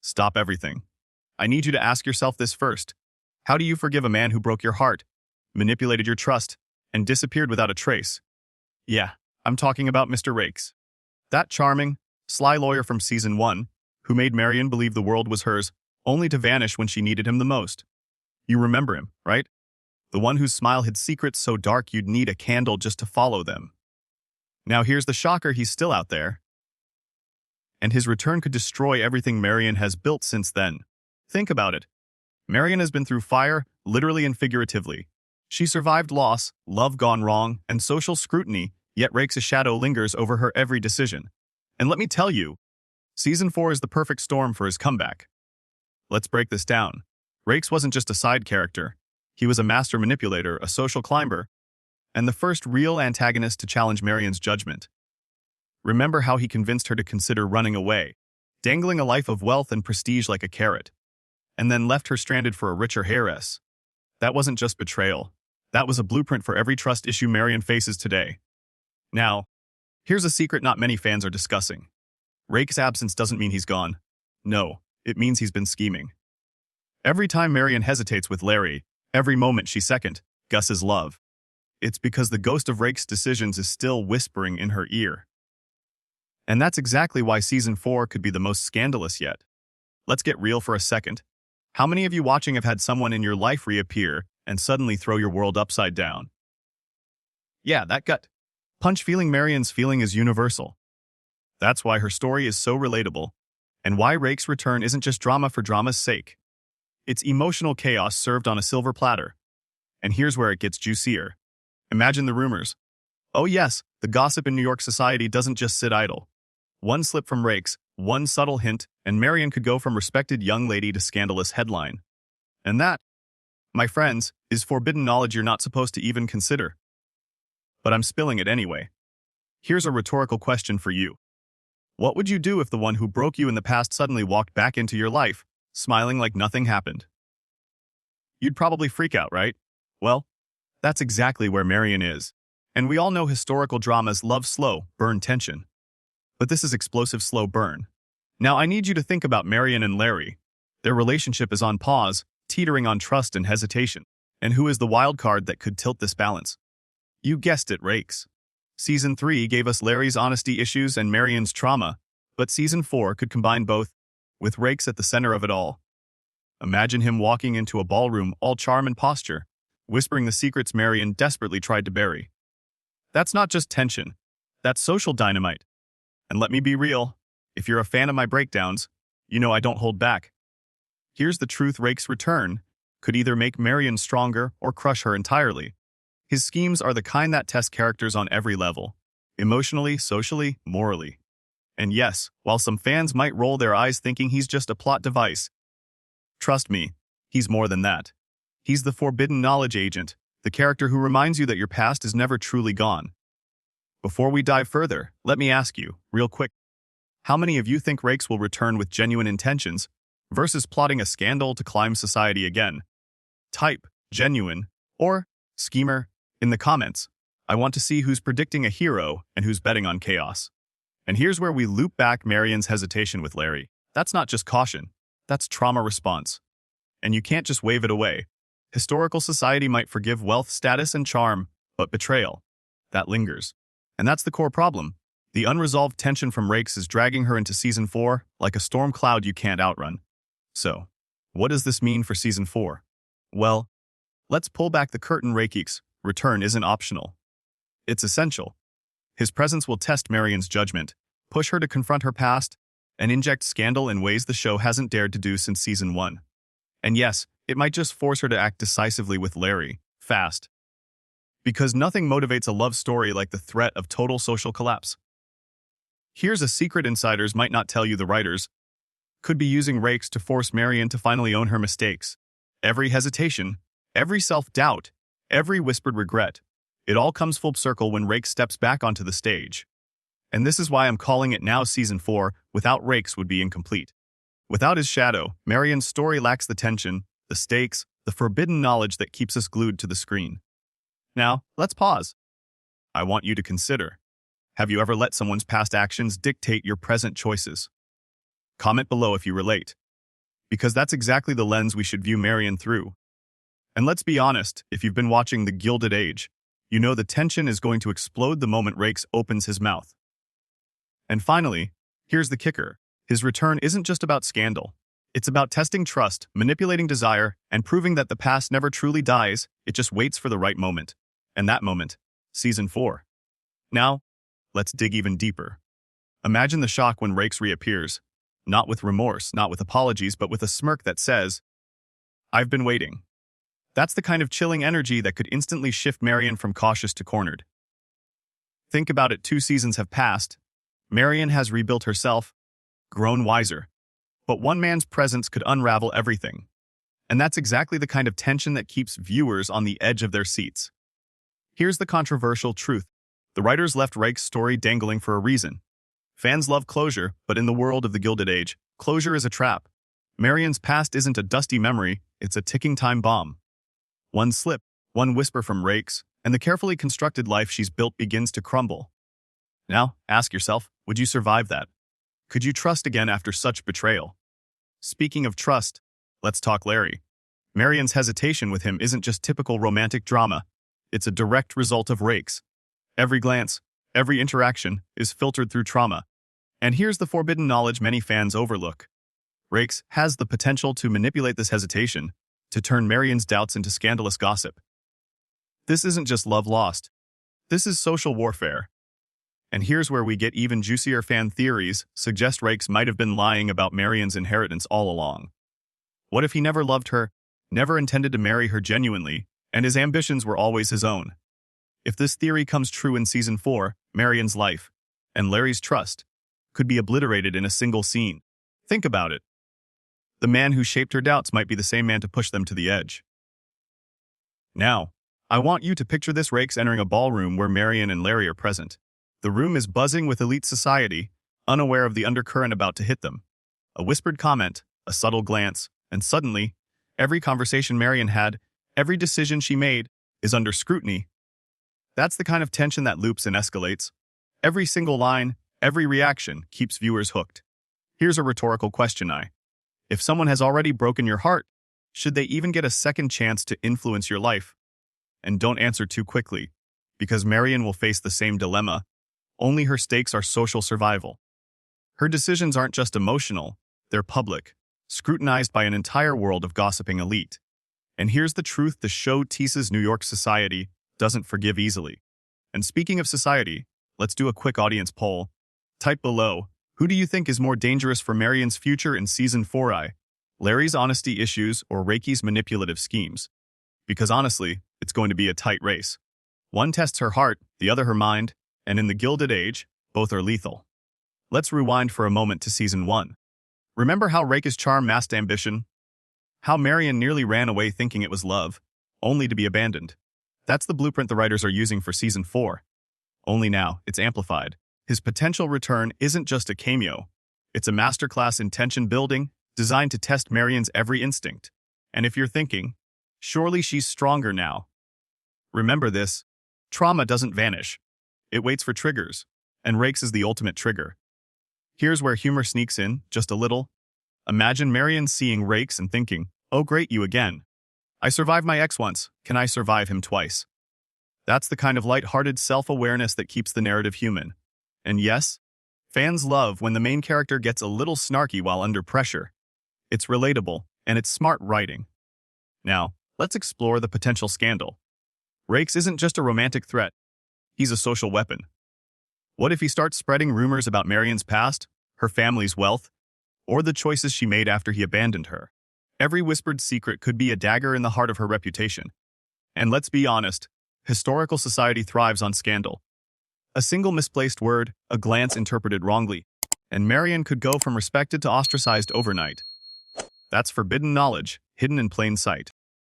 Stop everything. I need you to ask yourself this first. How do you forgive a man who broke your heart, manipulated your trust, and disappeared without a trace? Yeah, I'm talking about Mr. Raikes. That charming, sly lawyer from season 1, who made Marian believe the world was hers, only to vanish when she needed him the most. You remember him, right? The one whose smile hid secrets so dark you'd need a candle just to follow them. Now here's the shocker, he's still out there. And his return could destroy everything Marian has built since then. Think about it. Marian has been through fire, literally and figuratively. She survived loss, love gone wrong, and social scrutiny, yet Raikes' shadow lingers over her every decision. And let me tell you, Season 4 is the perfect storm for his comeback. Let's break this down. Raikes wasn't just a side character. He was a master manipulator, a social climber, and the first real antagonist to challenge Marian's judgment. Remember how he convinced her to consider running away, dangling a life of wealth and prestige like a carrot, and then left her stranded for a richer heiress. That wasn't just betrayal. That was a blueprint for every trust issue Marian faces today. Now, here's a secret not many fans are discussing. Raikes' absence doesn't mean he's gone. No, it means he's been scheming. Every time Marian hesitates with Larry, every moment she second Gus's love, it's because the ghost of Raikes' decisions is still whispering in her ear. And that's exactly why Season 4 could be the most scandalous yet. Let's get real for a second. How many of you watching have had someone in your life reappear and suddenly throw your world upside down? Yeah, that gut punch feeling Marian's feeling is universal. That's why her story is so relatable, and why Raikes' return isn't just drama for drama's sake. It's emotional chaos served on a silver platter. And here's where it gets juicier. Imagine the rumors. Oh yes, the gossip in New York society doesn't just sit idle. One slip from Raikes, one subtle hint, and Marian could go from respected young lady to scandalous headline. And that, my friends, is forbidden knowledge you're not supposed to even consider. But I'm spilling it anyway. Here's a rhetorical question for you. What would you do if the one who broke you in the past suddenly walked back into your life, smiling like nothing happened? You'd probably freak out, right? Well, that's exactly where Marian is. And we all know historical dramas love slow, burn tension. But this is explosive slow burn. Now I need you to think about Marian and Larry. Their relationship is on pause, teetering on trust and hesitation. And who is the wild card that could tilt this balance? You guessed it, Raikes. Season 3 gave us Larry's honesty issues and Marian's trauma, but Season 4 could combine both, with Raikes at the center of it all. Imagine him walking into a ballroom all charm and posture, whispering the secrets Marian desperately tried to bury. That's not just tension, that's social dynamite. And let me be real, if you're a fan of my breakdowns, you know I don't hold back. Here's the truth, Raikes' return could either make Marian stronger or crush her entirely. His schemes are the kind that test characters on every level, emotionally, socially, morally. And yes, while some fans might roll their eyes thinking he's just a plot device, trust me, he's more than that. He's the forbidden knowledge agent, the character who reminds you that your past is never truly gone. Before we dive further, let me ask you, real quick, how many of you think Raikes will return with genuine intentions versus plotting a scandal to climb society again? Type genuine or schemer in the comments. I want to see who's predicting a hero and who's betting on chaos. And here's where we loop back Marian's hesitation with Larry. That's not just caution, that's trauma response. And you can't just wave it away. Historical society might forgive wealth, status, and charm, but betrayal, that lingers. And that's the core problem. The unresolved tension from Raikes is dragging her into Season 4 like a storm cloud you can't outrun. So, what does this mean for Season 4? Well, let's pull back the curtain. Raikes' return isn't optional. It's essential. His presence will test Marian's judgment, push her to confront her past, and inject scandal in ways the show hasn't dared to do since Season 1. And yes, it might just force her to act decisively with Larry, fast. Because nothing motivates a love story like the threat of total social collapse. Here's a secret insiders might not tell you: the writers could be using Raikes to force Marian to finally own her mistakes. Every hesitation, every self-doubt, every whispered regret, it all comes full circle when Raikes steps back onto the stage. And this is why I'm calling it now. Season 4, without Raikes, would be incomplete. Without his shadow, Marian's story lacks the tension, the stakes, the forbidden knowledge that keeps us glued to the screen. Now, let's pause. I want you to consider. Have you ever let someone's past actions dictate your present choices? Comment below if you relate. because that's exactly the lens we should view Marian through. And let's be honest, if you've been watching The Gilded Age, you know the tension is going to explode the moment Raikes opens his mouth. And finally, here's the kicker. His return isn't just about scandal. It's about testing trust, manipulating desire, and proving that the past never truly dies, it just waits for the right moment. And that moment, Season 4. Now, let's dig even deeper. Imagine the shock when Raikes reappears, not with remorse, not with apologies, but with a smirk that says, "I've been waiting." That's the kind of chilling energy that could instantly shift Marian from cautious to cornered. Think about it, 2 seasons have passed. Marian has rebuilt herself, grown wiser. But one man's presence could unravel everything. And that's exactly the kind of tension that keeps viewers on the edge of their seats. Here's the controversial truth. The writers left Raikes' story dangling for a reason. Fans love closure, but in the world of the Gilded Age, closure is a trap. Marian's past isn't a dusty memory, it's a ticking time bomb. One slip, one whisper from Raikes, and the carefully constructed life she's built begins to crumble. Now, ask yourself, would you survive that? Could you trust again after such betrayal? Speaking of trust, let's talk Larry. Marian's hesitation with him isn't just typical romantic drama. It's a direct result of Raikes. Every glance, every interaction is filtered through trauma. And here's the forbidden knowledge many fans overlook. Raikes has the potential to manipulate this hesitation, to turn Marian's doubts into scandalous gossip. This isn't just love lost. This is social warfare. And here's where we get even juicier. Fan theories suggest Raikes might have been lying about Marian's inheritance all along. What if he never loved her, never intended to marry her genuinely, and his ambitions were always his own? If this theory comes true in Season 4, Marian's life, and Larry's trust, could be obliterated in a single scene. Think about it. The man who shaped her doubts might be the same man to push them to the edge. Now, I want you to picture this: Raikes entering a ballroom where Marian and Larry are present. The room is buzzing with elite society, unaware of the undercurrent about to hit them. A whispered comment, a subtle glance, and suddenly, every conversation Marian had, every decision she made, is under scrutiny. That's the kind of tension that loops and escalates. Every single line, every reaction keeps viewers hooked. Here's a rhetorical question. If someone has already broken your heart, should they even get a second chance to influence your life? And don't answer too quickly, because Marian will face the same dilemma. Only her stakes are social survival. Her decisions aren't just emotional, they're public, scrutinized by an entire world of gossiping elite. And here's the truth: the show teases New York society doesn't forgive easily. And speaking of society, let's do a quick audience poll. Type below, who do you think is more dangerous for Marian's future in Season 4? Larry's honesty issues or Raikes' manipulative schemes? Because honestly, it's going to be a tight race. One tests her heart, the other her mind, and in the Gilded Age, both are lethal. Let's rewind for a moment to Season 1. Remember how Raikes' charm masked ambition? How Marian nearly ran away thinking it was love, only to be abandoned. That's the blueprint the writers are using for Season 4. Only now, it's amplified. His potential return isn't just a cameo. It's a masterclass in tension building, designed to test Marian's every instinct. And if you're thinking, surely she's stronger now. Remember this: trauma doesn't vanish. It waits for triggers, and Raikes is the ultimate trigger. Here's where humor sneaks in, just a little. Imagine Marian seeing Raikes and thinking, "Oh great, you again. I survived my ex once, can I survive him twice?" That's the kind of light-hearted self-awareness that keeps the narrative human. And yes, fans love when the main character gets a little snarky while under pressure. It's relatable, and it's smart writing. Now, let's explore the potential scandal. Raikes isn't just a romantic threat. He's a social weapon. What if he starts spreading rumors about Marian's past, her family's wealth, or the choices she made after he abandoned her? Every whispered secret could be a dagger in the heart of her reputation. And let's be honest, historical society thrives on scandal. A single misplaced word, a glance interpreted wrongly, and Marian could go from respected to ostracized overnight. That's forbidden knowledge, hidden in plain sight.